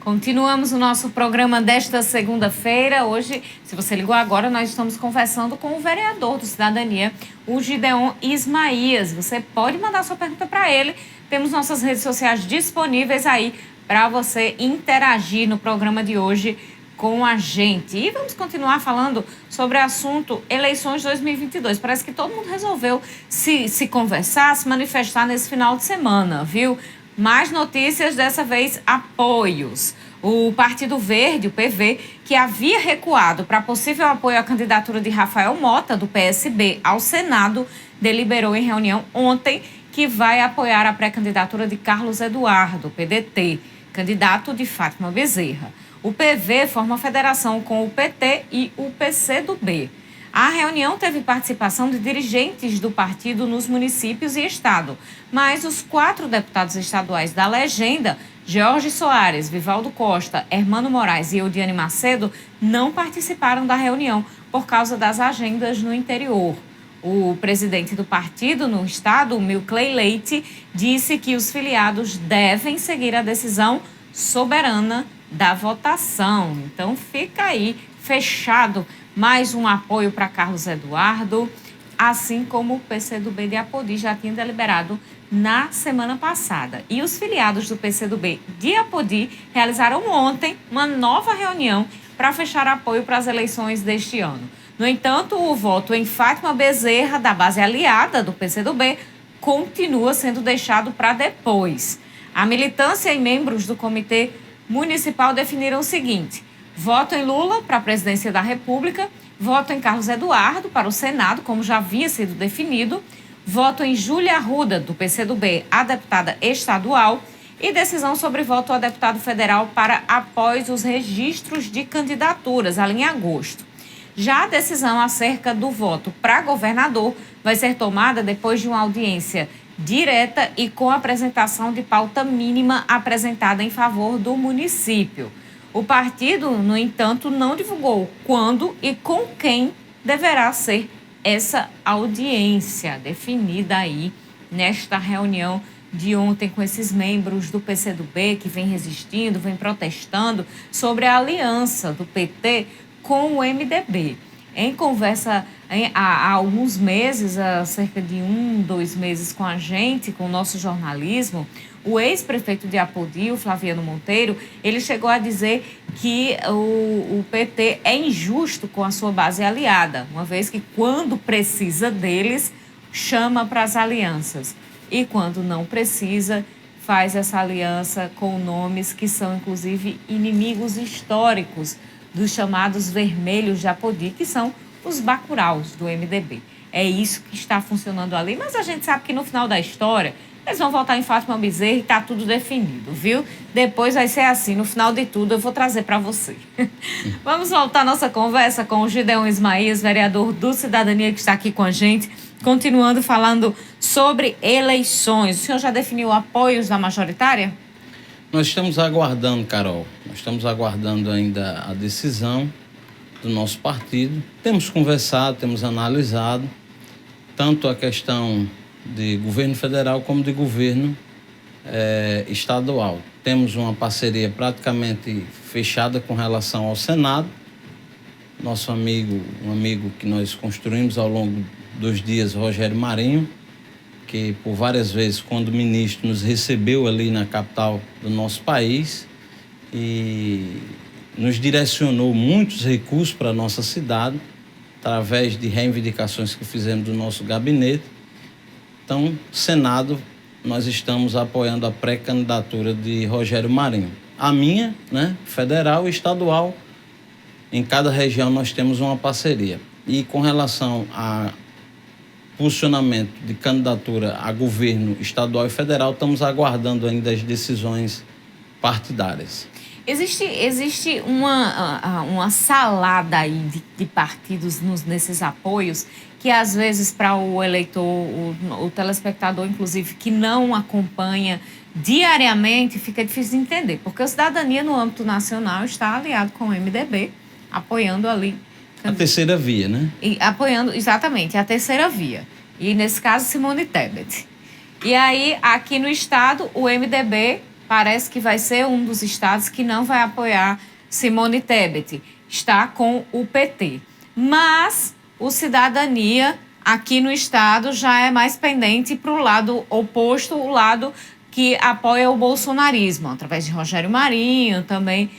Continuamos o nosso programa desta segunda-feira. Hoje, se você ligou agora, nós estamos conversando com o vereador do Cidadania, o Gideon Ismaías. Você pode mandar sua pergunta para ele. Temos nossas redes sociais disponíveis aí para você interagir no programa de hoje com a gente. E vamos continuar falando sobre o assunto eleições 2022. Parece que todo mundo resolveu se conversar, se manifestar nesse final de semana, viu? Mais notícias, dessa vez apoios. O Partido Verde, o PV, que havia recuado para possível apoio à candidatura de Rafael Mota, do PSB, ao Senado, deliberou em reunião ontem que vai apoiar a pré-candidatura de Carlos Eduardo, PDT, candidato de Fátima Bezerra. O PV forma federação com o PT e o PCdoB. A reunião teve participação de dirigentes do partido nos municípios e estado, mas os 4 deputados estaduais da legenda, Jorge Soares, Vivaldo Costa, Hermano Moraes e Eudiane Macedo, não participaram da reunião por causa das agendas no interior. O presidente do partido no estado, Milcley Leite, disse que os filiados devem seguir a decisão soberana da votação. Então fica aí fechado mais um apoio para Carlos Eduardo, assim como o PCdoB de Apodi já tinha deliberado na semana passada. E os filiados do PCdoB de Apodi realizaram ontem uma nova reunião para fechar apoio para as eleições deste ano. No entanto, o voto em Fátima Bezerra, da base aliada do PCdoB, continua sendo deixado para depois. A militância e membros do Comitê Municipal definiram o seguinte: voto em Lula para a presidência da República, voto em Carlos Eduardo para o Senado, como já havia sido definido, voto em Júlia Arruda, do PCdoB, a deputada estadual, e decisão sobre voto a deputado federal para após os registros de candidaturas, ali em agosto. Já a decisão acerca do voto para governador vai ser tomada depois de uma audiência direta e com apresentação de pauta mínima apresentada em favor do município. O partido, no entanto, não divulgou quando e com quem deverá ser essa audiência, definida aí nesta reunião de ontem com esses membros do PCdoB que vem resistindo, vem protestando sobre a aliança do PT com o MDB. Em conversa há alguns meses, há cerca de 2 meses com a gente, com o nosso jornalismo, o ex-prefeito de Apodi, o Flaviano Monteiro, ele chegou a dizer que o PT é injusto com a sua base aliada, uma vez que quando precisa deles, chama para as alianças. E quando não precisa, faz essa aliança com nomes que são, inclusive, inimigos históricos dos chamados vermelhos de Apodi, que são os bacuraus do MDB. É isso que está funcionando ali, mas a gente sabe que no final da história eles vão votar em Fátima Bezerra e está tudo definido, viu? Depois vai ser assim, no final de tudo eu vou trazer para você. Vamos voltar a nossa conversa com o Gideon Ismaías, vereador do Cidadania, que está aqui com a gente, continuando falando sobre eleições. O senhor já definiu apoios da majoritária? Nós estamos aguardando, Carol, ainda a decisão do nosso partido. Temos conversado, temos analisado tanto a questão de governo federal como de governo estadual. Temos uma parceria praticamente fechada com relação ao Senado. Nosso amigo, um amigo que nós construímos ao longo dos dias, Rogério Marinho, que por várias vezes, quando ministro, nos recebeu ali na capital do nosso país e nos direcionou muitos recursos para a nossa cidade, através de reivindicações que fizemos do nosso gabinete. Então, Senado, nós estamos apoiando a pré-candidatura de Rogério Marinho. A minha, federal e estadual, em cada região nós temos uma parceria. E com relação a posicionamento de candidatura a governo estadual e federal, estamos aguardando ainda as decisões partidárias. Existe uma salada aí de partidos nesses apoios que, às vezes, para o eleitor, o telespectador, inclusive, que não acompanha diariamente, fica difícil de entender. Porque a Cidadania, no âmbito nacional, está aliado com o MDB, apoiando ali a terceira via, né? E apoiando, exatamente, a terceira via. E, nesse caso, Simone Tebet. E aí, aqui no estado, o MDB parece que vai ser um dos estados que não vai apoiar Simone Tebet. Está com o PT. Mas o Cidadania aqui no estado já é mais pendente para o lado oposto, o lado que apoia o bolsonarismo, através de Rogério Marinho, também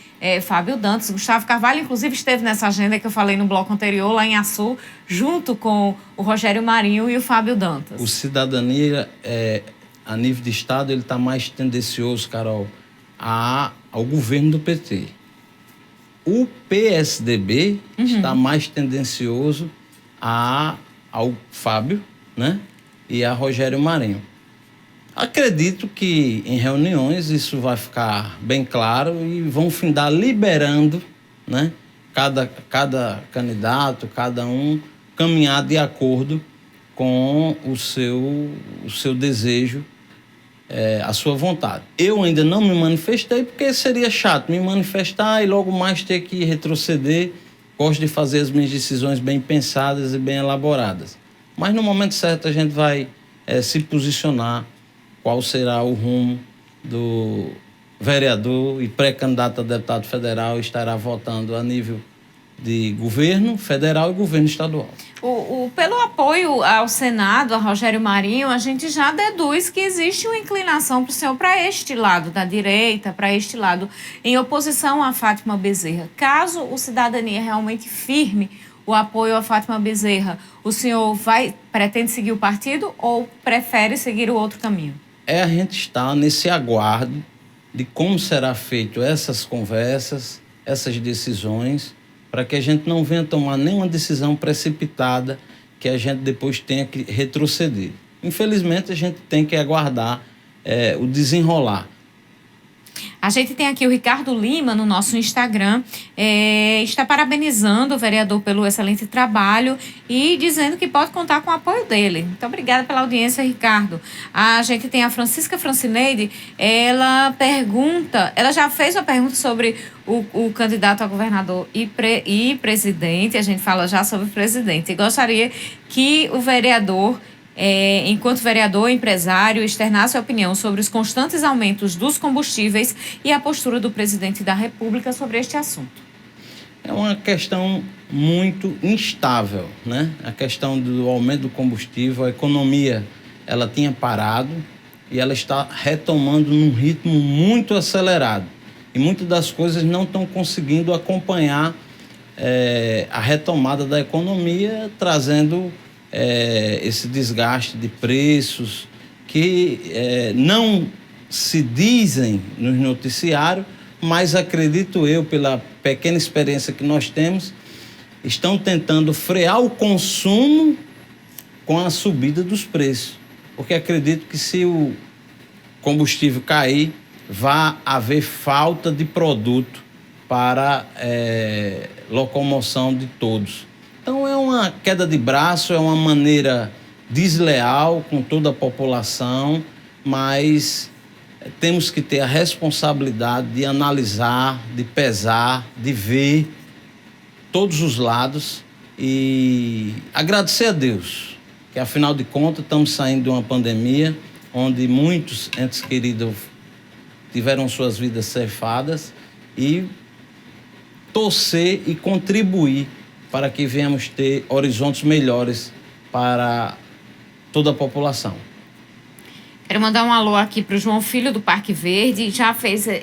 Fábio Dantas. Gustavo Carvalho, inclusive, esteve nessa agenda que eu falei no bloco anterior, lá em Açu, junto com o Rogério Marinho e o Fábio Dantas. O Cidadania, a nível de estado, ele está mais tendencioso, Carol, ao governo do PT. O PSDB está mais tendencioso ao Fábio, né? E a Rogério Marinho. Acredito que em reuniões isso vai ficar bem claro e vão findar liberando, né? Cada candidato, cada um caminhar de acordo com o seu desejo, a sua vontade. Eu ainda não me manifestei porque seria chato me manifestar e logo mais ter que retroceder. Gosto de fazer as minhas decisões bem pensadas e bem elaboradas. Mas no momento certo a gente vai se posicionar qual será o rumo do vereador e pré-candidato a deputado federal estará votando a nível de governo federal e governo estadual. Pelo apoio ao Senado, a Rogério Marinho, a gente já deduz que existe uma inclinação para o senhor para este lado da direita, para este lado, em oposição a Fátima Bezerra. Caso o Cidadania realmente firme o apoio a Fátima Bezerra, o senhor pretende seguir o partido ou prefere seguir o outro caminho? A gente está nesse aguardo de como será feito essas conversas, essas decisões, para que a gente não venha tomar nenhuma decisão precipitada que a gente depois tenha que retroceder. Infelizmente, a gente tem que aguardar o desenrolar. A gente tem aqui o Ricardo Lima no nosso Instagram, está parabenizando o vereador pelo excelente trabalho e dizendo que pode contar com o apoio dele. Muito obrigada pela audiência, Ricardo. A gente tem a Francisca Francineide, ela já fez uma pergunta sobre o candidato a governador e presidente, a gente fala já sobre o presidente, e gostaria que o vereador, enquanto vereador empresário, externasse a opinião sobre os constantes aumentos dos combustíveis e a postura do presidente da República sobre este assunto. É uma questão muito instável, né? A questão do aumento do combustível, a economia, ela tinha parado e ela está retomando num ritmo muito acelerado. E muitas das coisas não estão conseguindo acompanhar a retomada da economia, trazendo esse desgaste de preços que não se dizem nos noticiários, mas acredito eu, pela pequena experiência que nós temos, estão tentando frear o consumo com a subida dos preços. Porque acredito que se o combustível cair, vai haver falta de produto para locomoção de todos. Então é uma queda de braço, é uma maneira desleal com toda a população, mas temos que ter a responsabilidade de analisar, de pesar, de ver todos os lados e agradecer a Deus, que afinal de contas estamos saindo de uma pandemia onde muitos entes queridos tiveram suas vidas ceifadas e torcer e contribuir para que venhamos ter horizontes melhores para toda a população. Quero mandar um alô aqui para o João Filho do Parque Verde.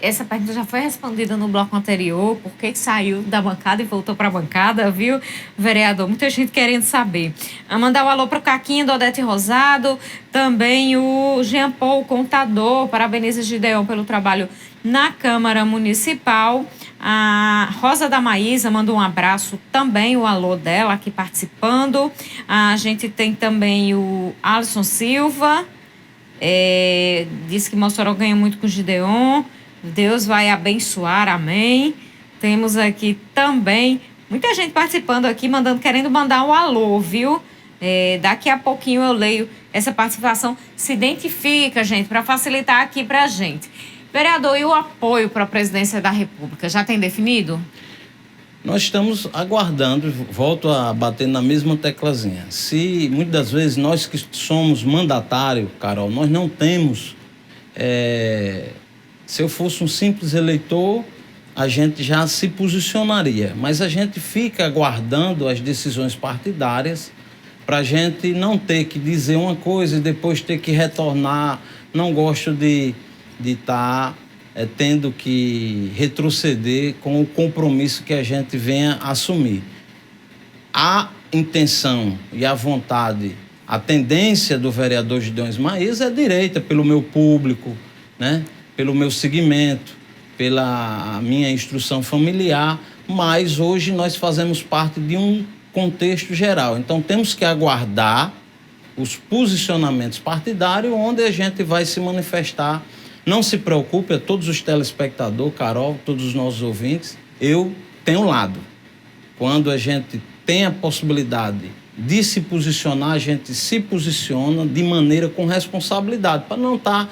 Essa pergunta já foi respondida no bloco anterior, por que saiu da bancada e voltou para a bancada, viu, vereador? Muita gente querendo saber. Mandar um alô para o Caquinho do Odete Rosado, também o Jean Paul Contador, parabeniza Gideon pelo trabalho na Câmara Municipal. A Rosa da Maísa mandou um abraço também, o alô dela aqui participando. A gente tem também o Alisson Silva, diz que Mossoró ganha muito com Gideon, Deus vai abençoar, amém. Temos aqui também muita gente participando aqui, querendo mandar um alô, viu? Daqui a pouquinho eu leio essa participação. Se identifica, gente, para facilitar aqui para a gente. Vereador, e o apoio para a presidência da República, já tem definido? Nós estamos aguardando, volto a bater na mesma teclazinha. Se muitas das vezes nós que somos mandatário, Carol, nós não temos Se eu fosse um simples eleitor, a gente já se posicionaria. Mas a gente fica aguardando as decisões partidárias para a gente não ter que dizer uma coisa e depois ter que retornar. Não gosto de estar tendo que retroceder com o compromisso que a gente venha assumir. A intenção e a vontade, a tendência do vereador Gideon Ismaías é direita, pelo meu público, né? Pelo meu segmento, pela minha instrução familiar, mas hoje nós fazemos parte de um contexto geral. Então temos que aguardar os posicionamentos partidários onde a gente vai se manifestar. Não se preocupe, a todos os telespectadores, Carol, todos os nossos ouvintes, eu tenho lado. Quando a gente tem a possibilidade de se posicionar, a gente se posiciona de maneira com responsabilidade, para não estar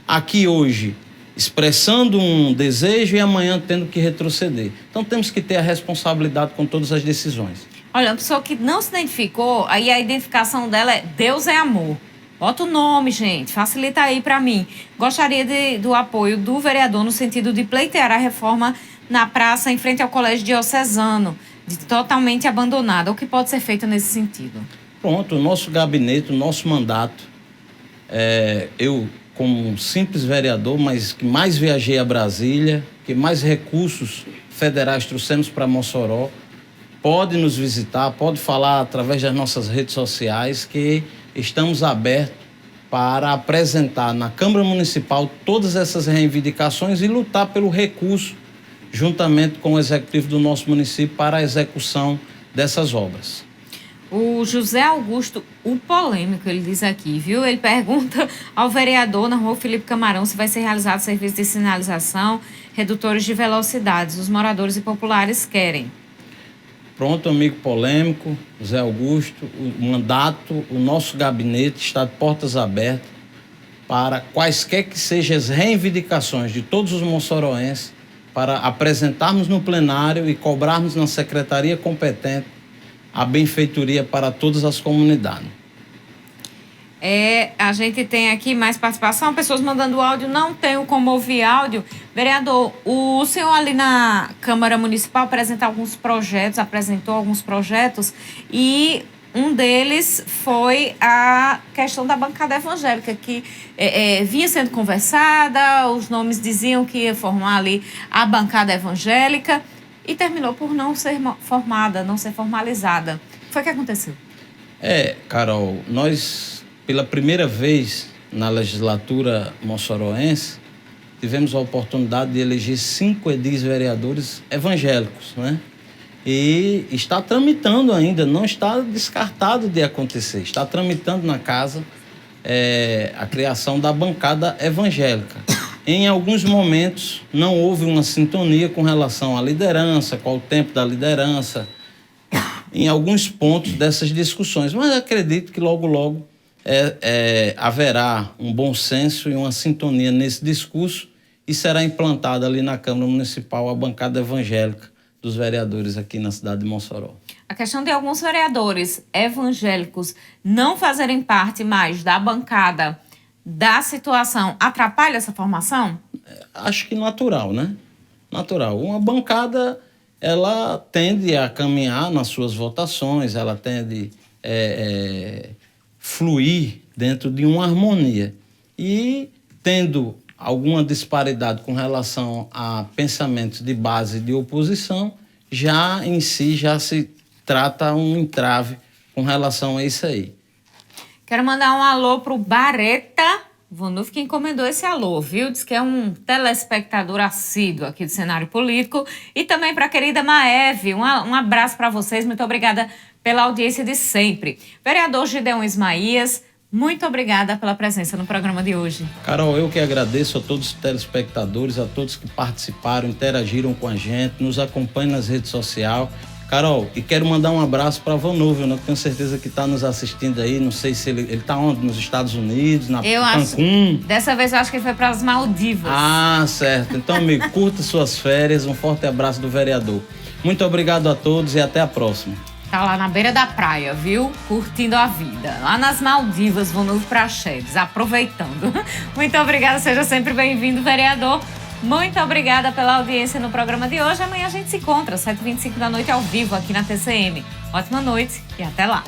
aqui hoje expressando um desejo e amanhã tendo que retroceder. Então temos que ter a responsabilidade com todas as decisões. Olha, a pessoa que não se identificou, aí a identificação dela é Deus é amor. Bota o nome, gente, facilita aí para mim. Gostaria do apoio do vereador no sentido de pleitear a reforma na praça em frente ao Colégio Diocesano, totalmente abandonada. O que pode ser feito nesse sentido? Pronto, o nosso gabinete, o nosso mandato, eu como um simples vereador, mas que mais viajei a Brasília, que mais recursos federais trouxemos para Mossoró, pode nos visitar, pode falar através das nossas redes sociais, que estamos abertos para apresentar na Câmara Municipal todas essas reivindicações e lutar pelo recurso, juntamente com o executivo do nosso município, para a execução dessas obras. O José Augusto, o polêmico, ele diz aqui, viu? Ele pergunta ao vereador na rua Felipe Camarão se vai ser realizado serviço de sinalização, redutores de velocidades. Os moradores e populares querem. Pronto, amigo polêmico, José Augusto, o mandato, o nosso gabinete está de portas abertas para quaisquer que sejam as reivindicações de todos os moçoroenses, para apresentarmos no plenário e cobrarmos na secretaria competente a benfeitoria para todas as comunidades. A gente tem aqui mais participação, pessoas mandando áudio, não tenho como ouvir áudio. Vereador, o senhor ali na Câmara Municipal apresentou alguns projetos e um deles foi a questão da bancada evangélica, que vinha sendo conversada, os nomes diziam que ia formar ali a bancada evangélica e terminou por não ser formada, não ser formalizada. Foi o que aconteceu? Carol, nós, pela primeira vez na legislatura moçoroense, tivemos a oportunidade de eleger 5 edis vereadores evangélicos, né? E está tramitando ainda, não está descartado de acontecer, está tramitando na casa a criação da bancada evangélica. Em alguns momentos não houve uma sintonia com relação à liderança, qual o tempo da liderança, em alguns pontos dessas discussões, mas acredito que logo haverá um bom senso e uma sintonia nesse discurso e será implantada ali na Câmara Municipal a bancada evangélica dos vereadores aqui na cidade de Mossoró. A questão de alguns vereadores evangélicos não fazerem parte mais da bancada da situação atrapalha essa formação? Acho que natural, né? Natural. Uma bancada, ela tende a caminhar nas suas votações, ela tende fluir dentro de uma harmonia. E tendo alguma disparidade com relação a pensamentos de base de oposição, já em si já se trata um entrave com relação a isso aí. Quero mandar um alô pro Bareta Vonuf, que encomendou esse alô, viu? Diz que é um telespectador assíduo aqui do cenário político. E também para a querida Maeve, um abraço para vocês. Muito obrigada pela audiência de sempre. Vereador Gideon Ismaías, muito obrigada pela presença no programa de hoje. Carol, eu que agradeço a todos os telespectadores, a todos que participaram, interagiram com a gente, nos acompanham nas redes sociais. Carol, e quero mandar um abraço para Vanúvio, né? Tenho certeza que está nos assistindo aí, não sei se ele está onde? Nos Estados Unidos, Cancún? Dessa vez eu acho que ele foi para as Maldivas. Ah, certo. Então, amigo, curta suas férias, um forte abraço do vereador. Muito obrigado a todos e até a próxima. Tá lá na beira da praia, viu? Curtindo a vida. Lá nas Maldivas, Vanúvio Praxedes, aproveitando. Muito obrigada, seja sempre bem-vindo, vereador. Muito obrigada pela audiência no programa de hoje. Amanhã a gente se encontra às 7h25 da noite ao vivo aqui na TCM. Ótima noite e até lá.